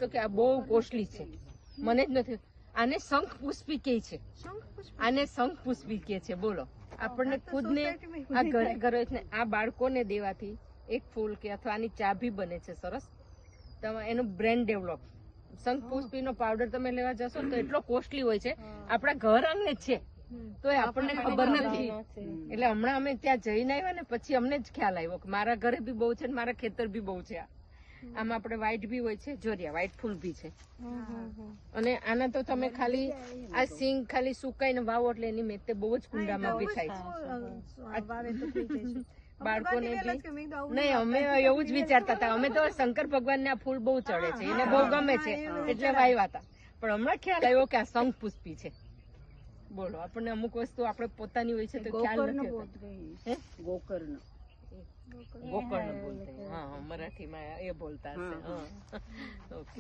તો કે આ બહુ કોસ્ટલી છે, મને જ નથી. આને શંખ પુષ્પી કે છે, આને શંખ પુષ્પી કે છે. બોલો, આપણને ખુદને આ ઘરે ઘરે આ બાળકોને દેવાથી એક ફૂલ કે અથવા આની ચાભી બને છે સરસ, તમે એનું બ્રેન ડેવલપ. શંખ પુષ્પીનો પાવડર તમે લેવા જશો તો એટલો કોસ્ટલી હોય છે, આપણા ઘર આંગણે જ છે તો એ આપણને ખબર નથી. એટલે હમણાં અમે ત્યાં જઈને આવ્યા ને પછી અમને જ ખ્યાલ આવ્યો કે મારા ઘરે બી બહુ છે ને મારા ખેતર બી બહુ છે. આમાં આપણે વ્હાઈટ બી હોય છે, જોરિયા વ્હાઈટ ફૂલ બી છે. અને આના તો તમે ખાલી આ સિંગ ખાલી સુકાઈને વાવો એટલે એની મેતે બહુ જ કુંડામાં બી થાય છે. બાળકોને નહીં, અમે એવું જ વિચારતા હતા. અમે તો શંકર ભગવાનને આ ફૂલ બહુ ચડે છે, એને બહુ ગમે છે એટલે વાવ્યા હતા. પણ હમણાં ખ્યાલ આવ્યો કે આ શંખ પુષ્પી છે. બોલો, આપણને અમુક વસ્તુ આપણે પોતાની હોય છે તો ખ્યાલ નથી હોતો. ગોકર્ણ બોલતા, હા, મરાઠીમાં એ બોલતા હશે. ઓકે.